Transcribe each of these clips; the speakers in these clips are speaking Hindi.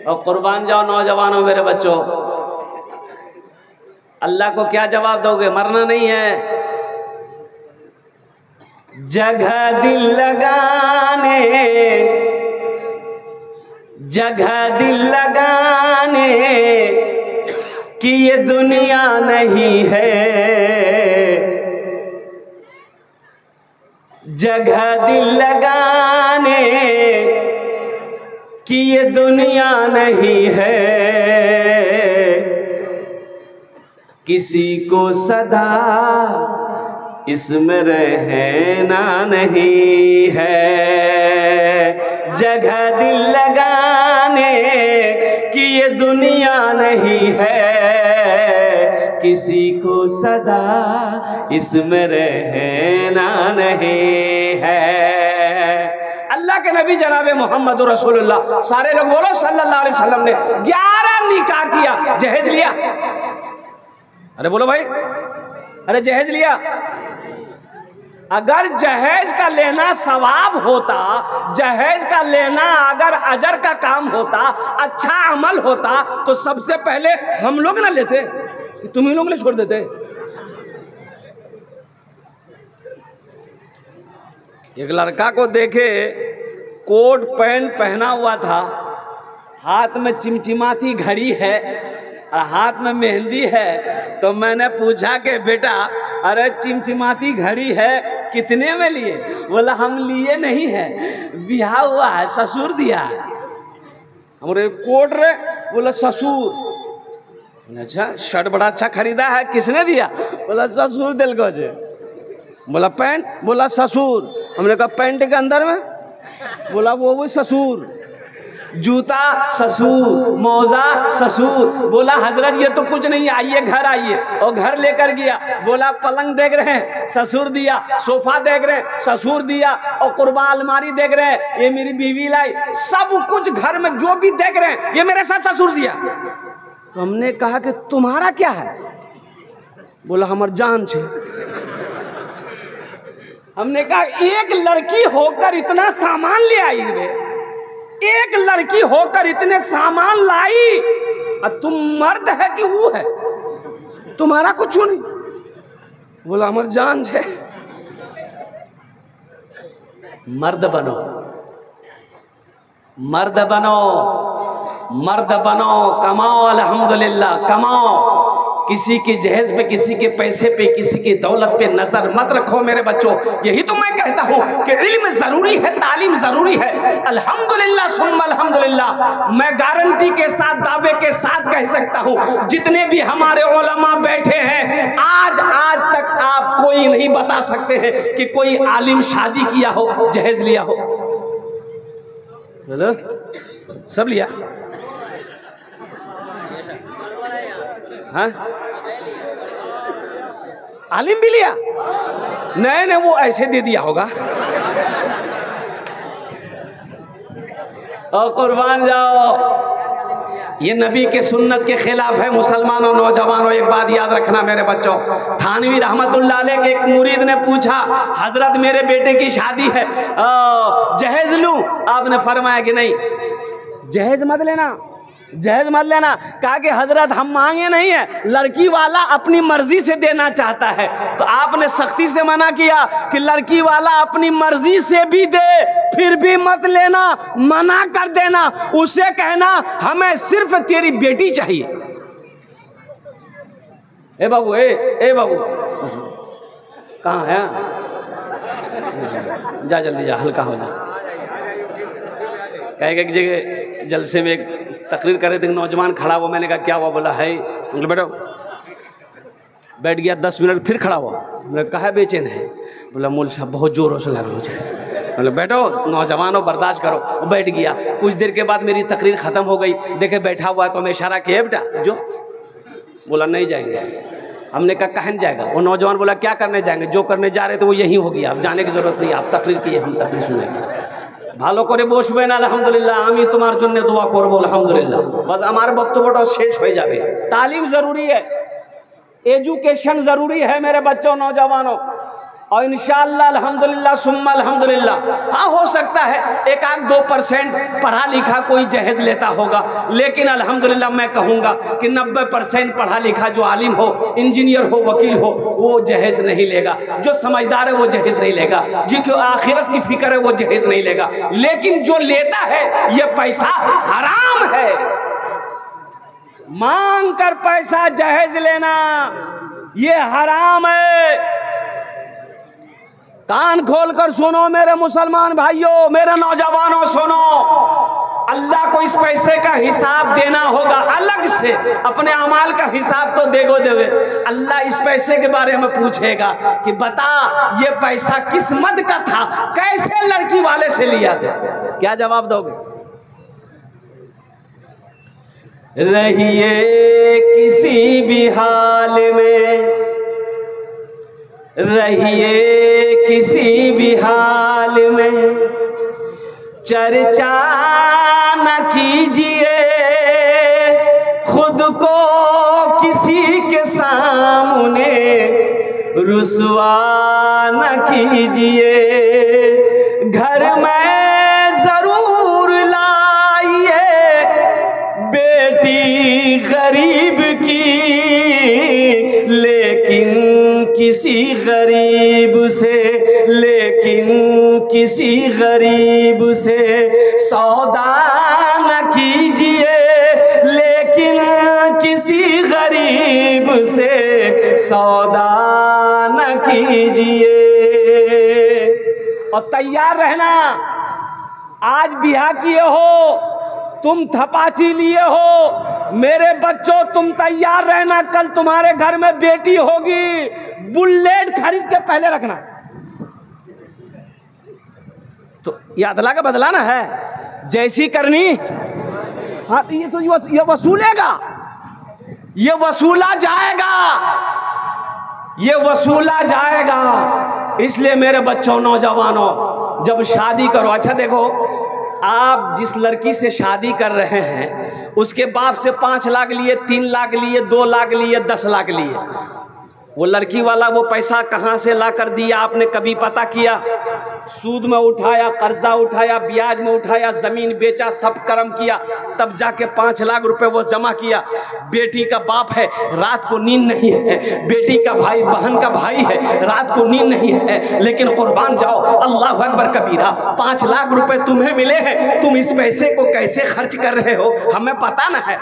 और कुर्बान जाओ नौजवानों मेरे बच्चों, अल्लाह को क्या जवाब दोगे? मरना नहीं है। जगह दिल लगाने, जगह दिल लगाने कि ये दुनिया नहीं है, जगह दिल लगाने कि ये दुनिया नहीं है, किसी को सदा इसमें रहना नहीं है। जगह दिल लगाने कि ये दुनिया नहीं है, किसी को सदा इसमें रहना नहीं है। अल्लाह के नबी जनाबे मोहम्मद रसूलुल्लाह, सारे लोग बोलो सल्लल्लाहु अलैहि वसल्लम ने 11 निकाह किया, जहेज लिया। अरे बोलो भाई, अरे जहेज लिया। अगर जहेज का लेना सवाब होता, जहेज का लेना अगर अजर का काम होता, अच्छा अमल होता, तो सबसे पहले हम लोग ना लेते कि तुम ही लोग ने छोड़ देते। एक लड़का को देखे कोट पैंट पहना हुआ था, हाथ में चिमचिमाती घड़ी है और हाथ में मेहंदी है, तो मैंने पूछा कि बेटा अरे चिमचिमाती घड़ी है कितने में लिए? बोला हम लिए नहीं है, ब्याह हुआ है, ससुर दिया है। हमारे कोट रे, बोला ससुर। अच्छा शर्ट बड़ा अच्छा खरीदा है, किसने दिया? बोला ससुर दिल को जे। बोला पैंट? बोला ससुर। हमने कहा पैंट के अंदर में? बोला वो ससुर। जूता ससुर, मौजा ससुर। बोला हजरत ये तो कुछ नहीं, आइए घर आइए। और घर लेकर गया, बोला पलंग देख रहे हैं, ससुर दिया। सोफा देख रहे हैं, ससुर दिया। और कुर्बान अलमारी देख रहे हैं, ये मेरी बीवी लाई। सब कुछ घर में जो भी देख रहे हैं, ये मेरे साथ ससुर दिया। तो हमने कहा कि तुम्हारा क्या है? बोला हमार जान छे। हमने कहा एक लड़की होकर इतना सामान ले आई रे, एक लड़की होकर इतने सामान लाई, और तुम मर्द है कि वो है? तुम्हारा कुछ नहीं। बोला हमार जान है। मर्द बनो, मर्द बनो, मर्द बनो, कमाओ अल्हम्दुलिल्लाह, कमाओ। किसी के जहेज पे, किसी के पैसे पे, किसी की दौलत पे नजर मत रखो मेरे बच्चों। यही तो मैं कहता हूँ कि इल्म जरूरी है, तालीम जरूरी है। अल्हम्दुलिल्लाह सुम्मा अल्हम्दुलिल्लाह, मैं गारंटी के साथ, दावे के साथ कह सकता हूँ, जितने भी हमारे उलमा बैठे हैं, आज तक आप कोई नहीं बता सकते हैं कि कोई आलिम शादी किया हो, जहेज लिया हो। बोलो सब लिया? हाँ? आलिम भी लिया? नहीं, वो ऐसे दे दिया होगा। और कुर्बान जाओ, ये नबी के सुन्नत के खिलाफ है। मुसलमानों, नौजवानों, एक बात याद रखना मेरे बच्चों। थानवी रहमतुल्लाह अलैह के एक मुरीद ने पूछा, हजरत मेरे बेटे की शादी है, जहेज लूं? आपने फरमाया कि नहीं, जहेज मत लेना, जहेज मत लेना। कहा कि हजरत हम मांगे नहीं है, लड़की वाला अपनी मर्जी से देना चाहता है। तो आपने सख्ती से मना किया कि लड़की वाला अपनी मर्जी से भी दे, फिर भी मत लेना, मना कर देना। उसे कहना हमें सिर्फ तेरी बेटी चाहिए। ए बाबू, ए बाबू, कहाँ है? जा जल्दी जा, हल्का हो जा। कहेगा एक जगह जलसे में एक तकरीर कर रहे थे, नौजवान खड़ा हुआ। मैंने कहा क्या हुआ? बोला है। बैठो। बैठ गया, 10 मिनट फिर खड़ा हुआ। मैंने कहा बेचैन है? बोला मौल साहब बहुत जोरों से लग लो। बोले बैठो, नौजवानों बर्दाश्त करो। बैठ गया। कुछ देर के बाद मेरी तकरीर ख़त्म हो गई। देखे बैठा हुआ है तो मैं इशारा किया, बेटा जो। बोला नहीं जाएंगे। हमने कहा कहाँ जाएगा? वो नौजवान बोला क्या करने जाएंगे? जो करने जा रहे थे वो यही हो गया, अब जाने की ज़रूरत नहीं, आप तकरीर किए, हम तकरीर सुनेंगे। ভালো করে বসবেন, আলহামদুলিল্লাহ, আমি তোমার জন্য দোয়া করব, আলহামদুলিল্লাহ। বাস আমার বক্তব্যটা শেষ হয়ে যাবে। तालीम ज़रूरी है, एजुकेशन ज़रूरी है मेरे बच्चों, नौजवानों। और इंशाअल्लाह अल्हम्दुलिल्लाह सुम्मा अल्हम्दुलिल्लाह, हाँ हो सकता है 1-2% पढ़ा लिखा कोई जहेज लेता होगा, लेकिन अल्हम्दुलिल्लाह मैं कहूँगा कि 90% पढ़ा लिखा जो आलिम हो, इंजीनियर हो, वकील हो, वो जहेज नहीं लेगा। जो समझदार है वो जहेज नहीं लेगा, जिसको आखिरत की फिक्र है वो जहेज नहीं लेगा। लेकिन जो लेता है ये पैसा हराम है। मांग कर पैसा जहेज लेना ये हराम है। कान खोलकर सुनो मेरे मुसलमान भाइयों, मेरे नौजवानों सुनो, अल्लाह को इस पैसे का हिसाब देना होगा अलग से। अपने अमाल का हिसाब तो देगो देवे, अल्लाह इस पैसे के बारे में पूछेगा कि बता ये पैसा किस मद का था, कैसे लड़की वाले से लिया था। क्या जवाब दोगे? रहिए किसी भी हाल में, रहिए किसी भी हाल में, चर्चा न कीजिए खुद को किसी के सामने, रुसवा न कीजिए। घर में जरूर लाइए बेटी गरीब की, लेकिन किसी गरीब से, लेकिन किसी गरीब से सौदा न कीजिए, लेकिन किसी गरीब से सौदा न कीजिए। और तैयार रहना, आज ब्याह किए हो, तुम थपाची लिए हो, मेरे बच्चों तुम तैयार रहना, कल तुम्हारे घर में बेटी होगी, बुलेट खरीद के पहले रखना। तो ये अदला का बदलाना है, जैसी करनी। हाँ तो ये वसूलेगा, ये वसूला जाएगा, ये वसूला जाएगा। इसलिए मेरे बच्चों नौजवानों, जब शादी करो, अच्छा देखो, आप जिस लड़की से शादी कर रहे हैं उसके बाप से 5 लाख लिए, 3 लाख लिए, 2 लाख लिए, 10 लाख लिए, वो लड़की वाला वो पैसा कहाँ से ला कर दिया आपने कभी पता किया? सूद में उठाया, कर्जा उठाया, ब्याज में उठाया, जमीन बेचा, सब कर्म किया, तब जाके 5 लाख रुपए वो जमा किया। बेटी का बाप है, रात को नींद नहीं है, बेटी का भाई, बहन का भाई है, रात को नींद नहीं है, लेकिन कुर्बान जाओ, अल्लाह अकबर कबीरा, 5 लाख रुपए तुम्हें मिले हैं, तुम इस पैसे को कैसे खर्च कर रहे हो हमें पता न है।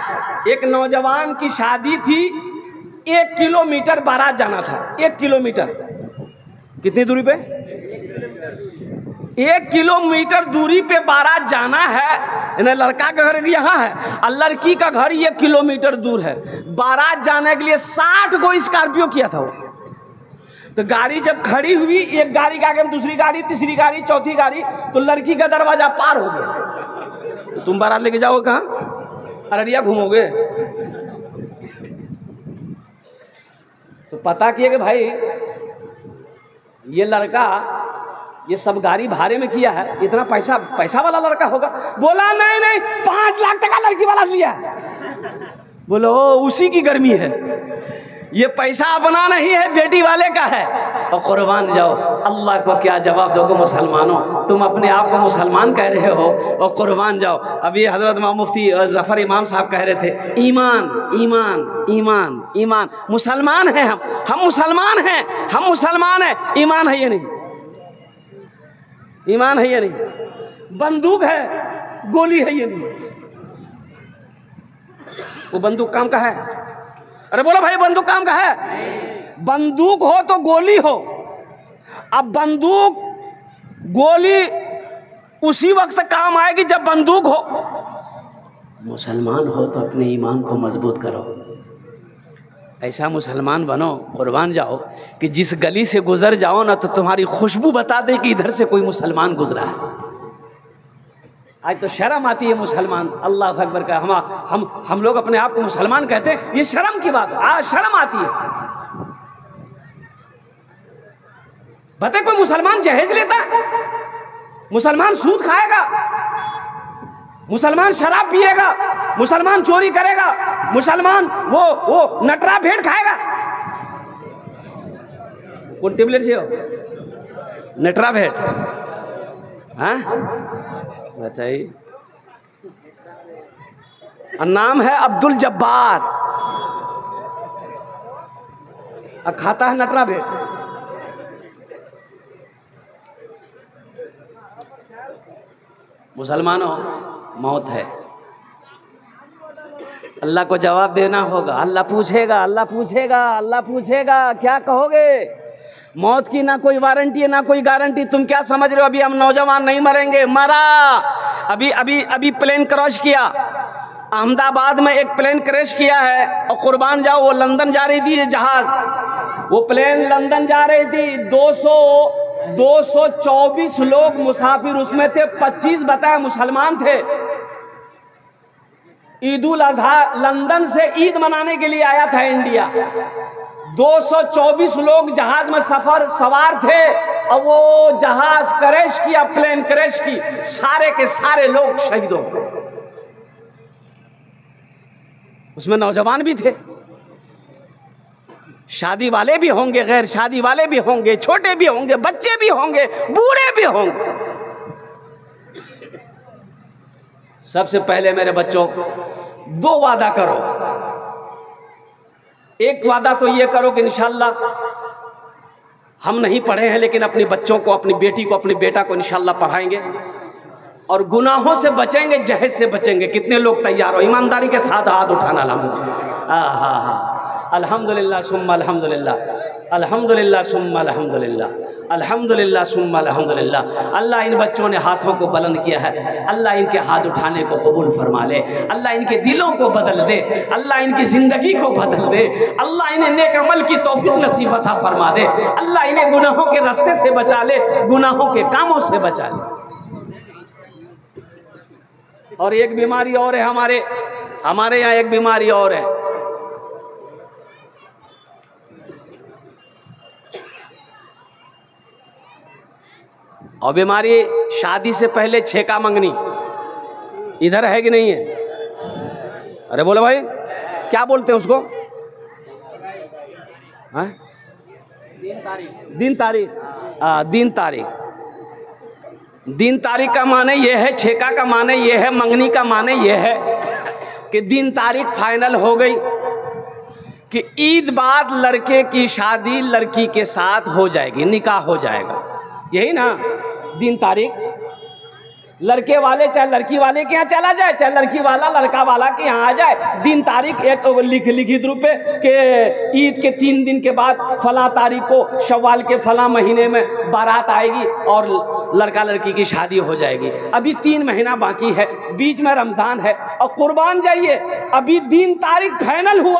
एक नौजवान की शादी थी, 1 किलोमीटर बारात जाना था। 1 किलोमीटर कितनी दूरी पे? 1 किलोमीटर दूरी पे बारात जाना है। लड़का का घर यहाँ है और लड़की का घर 1 किलोमीटर दूर है। बारात जाने के लिए 60 गो स्कॉर्पियो किया था वो। तो गाड़ी जब खड़ी हुई, एक गाड़ी के आगे दूसरी गाड़ी, तीसरी गाड़ी, चौथी गाड़ी, तो लड़की का दरवाजा पार हो गया। तो तुम बारात लेके जाओगे कहाँ? अररिया घूमोगे? तो पता किए कि भाई ये लड़का ये सब गाड़ी भाड़े में किया है, इतना पैसा वाला लड़का होगा। बोला नहीं नहीं, 5 लाख टका लड़की वाला लिया। बोलो उसी की गर्मी है, ये पैसा अपना नहीं है, बेटी वाले का है। और कुर्बान जाओ, अल्लाह को क्या जवाब दोगे मुसलमानों? तुम अपने आप को मुसलमान कह रहे हो और कुर्बान जाओ। अभी हजरत मुफ्ती जफर इमाम साहब कह रहे थे, ईमान ईमान ईमान ईमान, मुसलमान हैं हम मुसलमान हैं, हम मुसलमान हैं, ईमान है ये नहीं, ईमान है ये नहीं, बंदूक है, गोली है ये नहीं। वो बंदूक काम का है? अरे बोलो भाई, बंदूक काम का है? बंदूक हो तो गोली हो। अब बंदूक गोली उसी वक्त काम आएगी जब बंदूक हो। मुसलमान हो तो अपने ईमान को मजबूत करो, ऐसा मुसलमान बनो, कुर्बान जाओ कि जिस गली से गुजर जाओ ना तो तुम्हारी खुशबू बता दे कि इधर से कोई मुसलमान गुजरा है। आज तो शर्म आती है मुसलमान, अल्लाह अकबर का, हम लोग अपने आप को मुसलमान कहते हैं, ये शर्म की बात है। आज शर्म आती है। बता कोई मुसलमान जहेज लेता, मुसलमान सूद खाएगा, मुसलमान शराब पिएगा, मुसलमान चोरी करेगा, मुसलमान वो नटरा भेड़ खाएगा। कौन टेबलेट से हो? नटरा भेंट, हाँ बताइए। नाम है अब्दुल जब्बार और खाता है नटरा भेंट। मुसलमानों, मौत है, अल्लाह को जवाब देना होगा। अल्लाह पूछेगा, अल्लाह पूछेगा, अल्लाह पूछेगा क्या कहोगे। मौत की ना कोई वारंटी है ना कोई गारंटी। तुम क्या समझ रहे हो अभी हम नौजवान नहीं मरेंगे? मरा। अभी अभी अभी प्लेन क्रैश किया, अहमदाबाद में एक प्लेन क्रैश किया है और कुर्बान जाओ वो लंदन जा रही थी जहाज, वो प्लेन लंदन जा रही थी। 224 लोग मुसाफिर उसमें थे, 25 बताए मुसलमान थे। ईद उल अजहा लंदन से ईद मनाने के लिए आया था इंडिया। 224 लोग जहाज में सवार थे और वो जहाज क्रैश किया, प्लेन क्रैश की, सारे के सारे लोग शहीद हो गए। उसमें नौजवान भी थे, शादी वाले भी होंगे, गैर शादी वाले भी होंगे, छोटे भी होंगे, बच्चे भी होंगे, बूढ़े भी होंगे। सबसे पहले मेरे बच्चों 2 वादा करो। एक वादा तो ये करो कि इंशाल्लाह हम नहीं पढ़े हैं लेकिन अपने बच्चों को, अपनी बेटी को, अपने बेटा को इंशाल्लाह पढ़ाएंगे और गुनाहों से बचेंगे, जहेज से बचेंगे। कितने लोग तैयार हो? ईमानदारी के साथ हाथ उठाना। अल्हम्दुलिल्लाह सुम्मा अल्हम्दुलिल्लाह, अल्हम्दुलिल्लाह सुम्मा अल्हम्दुलिल्लाह, अल्हम्दुलिल्लाह सुम्मा अल्हम्दुलिल्लाह। अल्लाह इन बच्चों ने हाथों को बुलंद किया है, अल्लाह इनके हाथ उठाने को कबूल फरमा ले, अल्लाह इनके दिलों को बदल दे, अल्लाह इनकी ज़िंदगी को बदल दे, अल्लाह इन्हें नेक अमल की तौफीक नसीब अता फरमा दे, अल्लाह इन्हें गुनाहों के रास्ते से बचा ले, गुनाहों के कामों से बचा ले। और एक बीमारी और है हमारे यहाँ एक बीमारी और है। और बीमारी शादी से पहले छेका मंगनी। इधर है कि नहीं है? अरे बोलो भाई, क्या बोलते हैं उसको? हाँ? दिन तारीख। दिन तारीख का माने ये है, छेका का माने ये है, मंगनी का माने ये है कि दिन तारीख फाइनल हो गई कि ईद बाद लड़के की शादी लड़की के साथ हो जाएगी, निकाह हो जाएगा। यही ना दिन तारीख। लड़के वाले चाहे लड़की वाले के यहाँ चला जाए, चाहे लड़की वाला लड़का वाला के यहाँ आ जाए, दिन तारीख एक लिखित रूप पे कि ईद के 3 दिन के बाद फला तारीख को शव्वाल के फला महीने में बारात आएगी और लड़का लड़की की शादी हो जाएगी। अभी 3 महीना बाकी है, बीच में रमज़ान है और कुर्बान जाइए, अभी दिन तारीख फाइनल हुआ।